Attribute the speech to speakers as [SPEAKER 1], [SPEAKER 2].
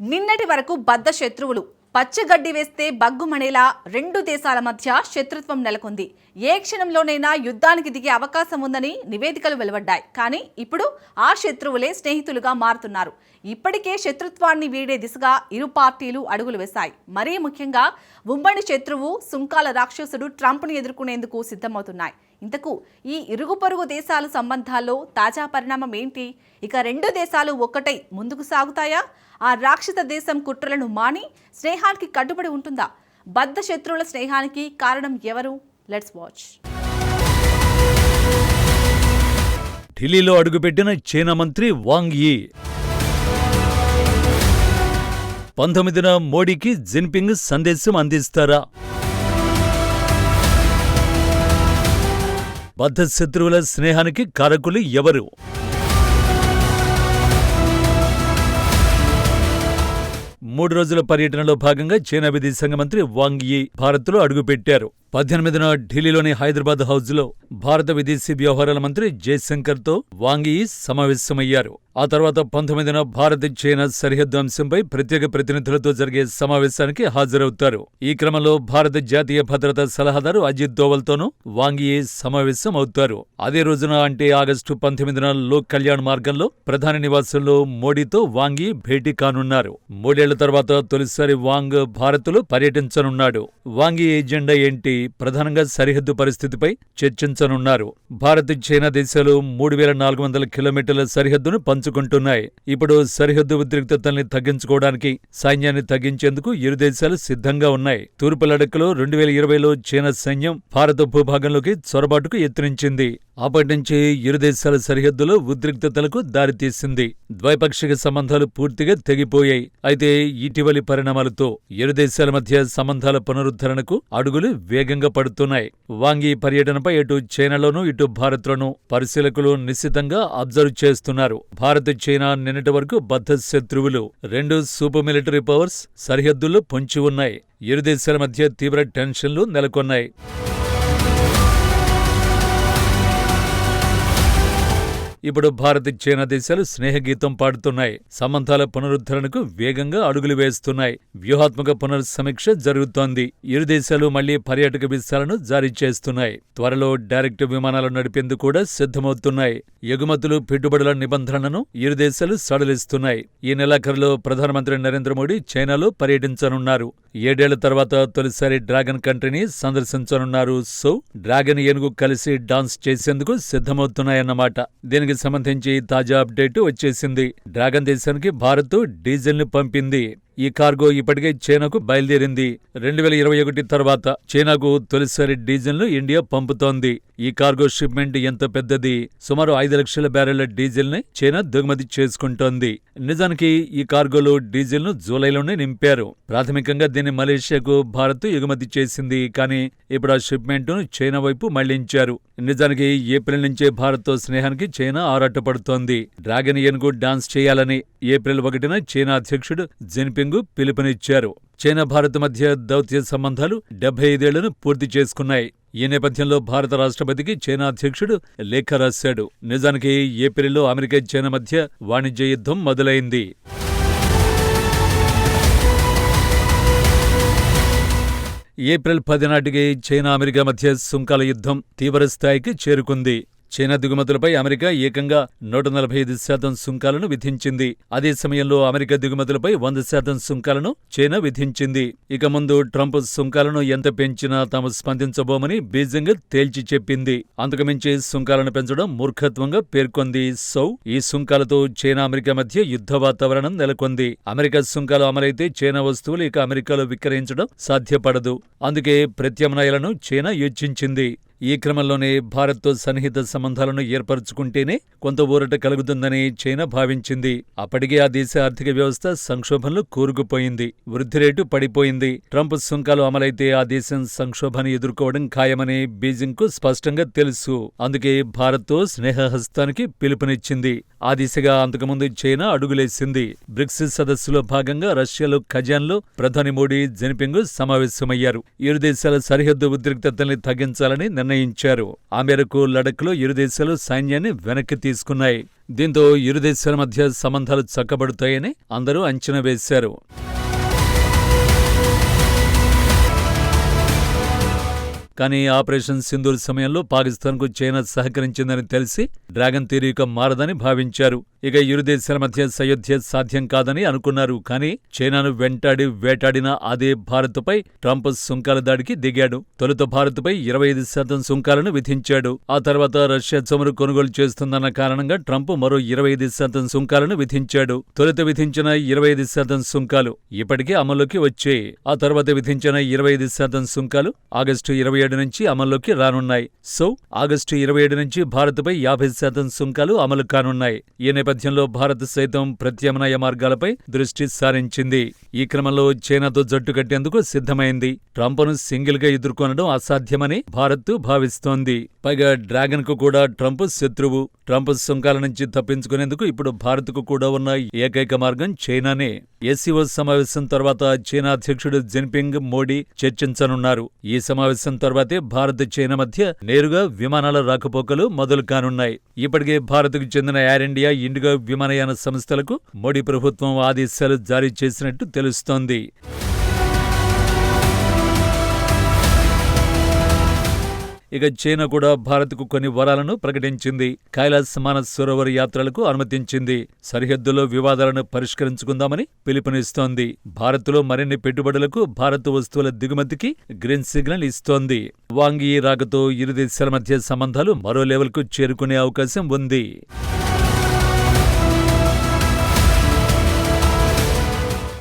[SPEAKER 1] నిన్నటి వరకు బద్ధ శత్రువులు పచ్చగడ్డి వేస్తే బగ్గుమణేలా రెండు దేశాల మధ్య శత్రుత్వం నెలకొంది. ఏ క్షణంలోనైనా యుద్ధానికి దిగే అవకాశం ఉందని నివేదికలు వెలువడ్డాయి. కానీ ఇప్పుడు ఆ శత్రువులే స్నేహితులుగా మారుతున్నారు. ఇప్పటికే శత్రుత్వాన్ని వీడే దిశగా ఇరు పార్టీలు అడుగులు వేశాయి. మరీ ముఖ్యంగా ఉమ్మడి శత్రువు సుంకాల రాక్షసుడు ట్రంప్ను ఎదుర్కొనేందుకు సిద్ధమవుతున్నాయి. ఇంతకు ఈ ఇరుగు పొరుగు దేశాల సంబంధాల్లో తాజా పరిణామం ఏంటి? ఇక రెండు దేశాలు ఒక్కటై ముందుకు సాగుతాయా? ఆ రాక్షస దేశం కుట్రలను మాని స్నేహానికి కట్టుబడి ఉంటుందా? బద్ధ శత్రువుల స్నేహానికి కారణం ఎవరు? Let's watch.
[SPEAKER 2] ఢిల్లీలో అడుగుపెట్టిన చైనా మంత్రి వాంగ్ యీ 19న మోడీకి జిన్పింగ్ సందేశం అందిస్తారా? బద్ధ శత్రువుల స్నేహానికి కారకులు ఎవరు? మూడు రోజుల పర్యటనలో భాగంగా చైనా విదేశాంగ మంత్రి వాంగ్ యీ భారత్లో అడుగుపెట్టారు. 18న ఢిల్లీలోని హైదరాబాద్ హౌజ్లో భారత విదేశీ వ్యవహారాల మంత్రి జయశంకర్తో వాంగ్ యీ సమావేశమయ్యారు. ఆ తర్వాత 19న భారత్ చైనా సరిహద్దు అంశంపై ప్రత్యేక ప్రతినిధులతో జరిగే సమావేశానికి హాజరవుతారు. ఈ క్రమంలో భారత జాతీయ భద్రతా సలహాదారు అజిత్ దోవల్తోనూ వాంగ్ యీ సమావేశం అవుతారు. అదే రోజున అంటే ఆగస్టు 19న లోక్ కళ్యాణ్ మార్గంలో ప్రధాని నివాసంలో మోడీతో వాంగ్ యీ భేటీ కానున్నారు. 3 ఏళ్ల తర్వాత తొలిసారి వాంగ్ భారత్లో పర్యటించనున్నాడు. వాంగ్ యీ ఎజెండా ఏంటి? ప్రధానంగా సరిహద్దు పరిస్థితిపై చర్చించనున్నారు. భారత్ చైనా దేశాలు 3400 కిలోమీటర్ల సరిహద్దును పంచుకుంటున్నాయి. ఇప్పుడు సరిహద్దు ఉద్రిక్తతల్ని తగ్గించుకోవడానికి సైన్యాన్ని తగ్గించేందుకు ఇరు దేశాలు సిద్ధంగా ఉన్నాయి. తూర్పు లడఖ్లో 2020లో చైనా సైన్యం భారత భూభాగంలోకి చొరబాటుకు యత్నించింది. అప్పటి నుంచి ఇరు దేశాల సరిహద్దులో ఉద్రిక్తతలకు దారితీసింది. ద్వైపాక్షిక సంబంధాలు పూర్తిగా తెగిపోయాయి. అయితే ఇటీవలి పరిణామాలతో ఇరు దేశాల మధ్య సంబంధాల పునరుద్ధరణకు అడుగులు వేగంగా పడుతున్నాయి. వాంగ్ యీ పర్యటనపై అటు చైనాలోనూ ఇటు భారత్లోనూ పరిశీలకులు నిశితంగా అబ్జర్వ్ చేస్తున్నారు. భారత్ చైనా నిన్నటి వరకు బద్ధ శత్రువులు. రెండు సూపర్ మిలిటరీ పవర్స్ సరిహద్దుల్లో పొంచి ఉన్నాయి. ఇరు దేశాల మధ్య తీవ్ర టెన్షన్లు నెలకొన్నాయి. ఇప్పుడు భారత్ చైనా దేశాలు స్నేహగీతం పాడుతున్నాయి. సంబంధాల పునరుద్ధరణకు వేగంగా అడుగులు వేస్తున్నాయి. వ్యూహాత్మక పునర్సమీక్ష జరుగుతోంది. ఇరు దేశాలు మళ్లీ పర్యాటక వీసాలను జారీ చేస్తున్నాయి. త్వరలో డైరెక్ట్ విమానాలు నడిపేందుకు కూడా సిద్ధమవుతున్నాయి. ఎగుమతులు, పెట్టుబడుల నిబంధనలను ఇరు దేశాలు సడలిస్తున్నాయి. ఈ నెలాఖరులో ప్రధానమంత్రి నరేంద్ర మోడీ చైనాలో పర్యటించనున్నారు. 7 ఏళ్ల తర్వాత తొలిసారి డ్రాగన్ కంట్రీని సందర్శించనున్నారు. సో డ్రాగన్ ఏనుగు కలిసి డాన్స్ చేసేందుకు సిద్ధమవుతున్నాయన్నమాట. దీనికి సంబంధించి తాజా అప్డేట్ వచ్చేసింది. డ్రాగన్ దేశానికి భారత్ డీజిల్ను పంపింది. ఈ కార్గో ఇప్పటికే చైనాకు బయలుదేరింది. 2021 తర్వాత చైనాకు తొలిసారి డీజిల్ను ఇండియా పంపుతోంది. ఈ కార్గో షిప్మెంట్ ఎంత పెద్దది? సుమారు 5 లక్షల బ్యారెళ్ల డీజిల్ని చైనా దిగుమతి చేసుకుంటోంది. నిజానికి ఈ కార్గోలో డీజిల్ను జూలైలోనే నింపారు. ప్రాథమికంగా దీన్ని మలేషియాకు భారత్ ఎగుమతి చేసింది. కానీ ఇప్పుడు ఆ షిప్మెంట్ను చైనా వైపు మళ్లించారు. నిజానికి ఏప్రిల్ నుంచే భారత్తో స్నేహానికి చైనా ఆరాటపడుతోంది. డ్రాగన్ ఏనుగు డాన్స్ చేయాలని ఏప్రిల్ 1న చైనా అధ్యక్షుడు జిన్పింగ్ పిలుపునిచ్చారు. చైనా భారత్ మధ్య దౌత్య సంబంధాలు 75 ఏళ్లను పూర్తి చేసుకున్నాయి. ఈ నేపథ్యంలో భారత రాష్ట్రపతికి చైనా అధ్యక్షుడు లేఖ రాశాడు. నిజానికి ఏప్రిల్లో అమెరికా చైనా మధ్య వాణిజ్య యుద్ధం మొదలైంది. ఏప్రిల్ 10 నాటికి చైనా అమెరికా మధ్య సుంకాల యుద్ధం తీవ్రస్థాయికి చేరుకుంది. చైనా దిగుమతులపై అమెరికా ఏకంగా 145% సుంకాలను విధించింది. అదే సమయంలో అమెరికా దిగుమతులపై 100% సుంకాలను చైనా విధించింది. ఇక ముందు ట్రంప్ సుంకాలను ఎంత పెంచినా తాము స్పందించబోమని బీజింగ్ తేల్చి చెప్పింది. అంతకుమించి సుంకాలను పెంచడం మూర్ఖత్వంగా పేర్కొంది. సో ఈ సుంకాలతో చైనా అమెరికా మధ్య యుద్ధ వాతావరణం నెలకొంది. అమెరికా సుంకాలు అమలైతే చైనా వస్తువులు ఇక అమెరికాలో విక్రయించడం సాధ్యపడదు. అందుకే ప్రత్యామ్నాయాలను చైనా యోచించింది. ఈ క్రమంలోనే భారత్తో సన్నిహిత సంబంధాలను ఏర్పరచుకుంటేనే కొంత ఊరట కలుగుతుందని చైనా భావించింది. అప్పటికే ఆ దేశ ఆర్థిక వ్యవస్థ సంక్షోభంలో కూరుకుపోయింది. వృద్ధి రేటు పడిపోయింది. ట్రంప్ సుంకాలు అమలైతే ఆ దేశం సంక్షోభాన్ని ఎదుర్కోవడం ఖాయమని బీజింగ్కు స్పష్టంగా తెలుసు. అందుకే భారత్తో స్నేహహస్తానికి పిలుపునిచ్చింది. ఆ దిశగా అంతకుముందు చైనా అడుగులేసింది. బ్రిక్స్ సదస్సులో భాగంగా రష్యాలో కజాన్లో ప్రధాని మోడీ జిన్పింగ్ సమావేశమయ్యారు. ఇరు దేశాల సరిహద్దు ఉద్రిక్తతల్ని తగ్గించాలని నిర్ణయించారు. ఆ మేరకు లడఖ్లో ఇరు దేశాలు సైన్యాన్ని వెనక్కి తీసుకున్నాయి. దీంతో ఇరు దేశాల మధ్య సంబంధాలు చక్కబడుతాయని అందరూ అంచనా వేశారు. కానీ ఆపరేషన్ సింధూర్ సమయంలో పాకిస్తాన్కు చైనా సహకరించిందని తెలిసి డ్రాగన్ తీరు ఇక మారదని భావించారు. ఇక ఇరు దేశాల మధ్య సయోధ్య సాధ్యం కాదని అనుకున్నారు. కానీ చైనాను వెంటాడి వేటాడిన అదే భారత్పై ట్రంప్ సుంకాల దాడికి దిగాడు. తొలుత భారత్పై 25% సుంకాలను విధించాడు. ఆ తర్వాత రష్యా చమురు కొనుగోలు చేస్తుందన్న కారణంగా ట్రంప్ మరో 25% సుంకాలను విధించాడు. తొలుత విధించిన 25% సుంకాలు ఇప్పటికే అమల్లోకి వచ్చాయి. ఆ తర్వాత విధించిన 25% సుంకాలు ఆగస్టు 27 నుంచి అమల్లోకి రానున్నాయి. సో ఆగస్టు 27 నుంచి భారత్పై 50% సుంకాలు అమలు కానున్నాయి. ఈ నేపథ్యంలో భారత్ సైతం ప్రత్యామ్నాయ మార్గాలపై దృష్టి సారించింది. ఈ క్రమంలో చైనాతో జట్టు కట్టేందుకు సిద్ధమైంది. ట్రంప్ను సింగిల్ గా ఎదుర్కొనడం అసాధ్యమని భారత్ భావిస్తోంది. పైగా డ్రాగన్ కు కూడా ట్రంప్ శత్రువు. ట్రంప్ సుంకాల నుంచి తప్పించుకునేందుకు ఇప్పుడు భారత్కు కూడా ఉన్న ఏకైక మార్గం చైనానే. ఎస్సీఓ సమావేశం తర్వాత చైనా అధ్యక్షుడు జిన్పింగ్, మోడీ చర్చించనున్నారు. ఈ సమావేశం తర్వాతే భారత్ చైనా మధ్య నేరుగా విమానాల రాకపోకలు మొదలు కానున్నాయి. ఇప్పటికే భారత్కు చెందిన ఎయిర్ ఇండియా, ఇండిగో విమానయాన సంస్థలకు మోడీ ప్రభుత్వం ఆదేశాలు జారీ చేసినట్టు తెలుస్తోంది. ఇక చైనా కూడా భారత్కు కొన్ని వరాలను ప్రకటించింది. కైలాస్ మానస్ సరోవర్ యాత్రలకు అనుమతించింది. సరిహద్దులో వివాదాలను పరిష్కరించుకుందామని పిలుపునిస్తోంది. భారత్లో మరిన్ని పెట్టుబడులకు, భారత్ వస్తువుల దిగుమతికి గ్రీన్ సిగ్నల్ ఇస్తోంది. వాంగ్ యీ రాకతో ఇరు దేశాల మధ్య సంబంధాలు మరో లెవెల్కు చేరుకునే అవకాశం ఉంది.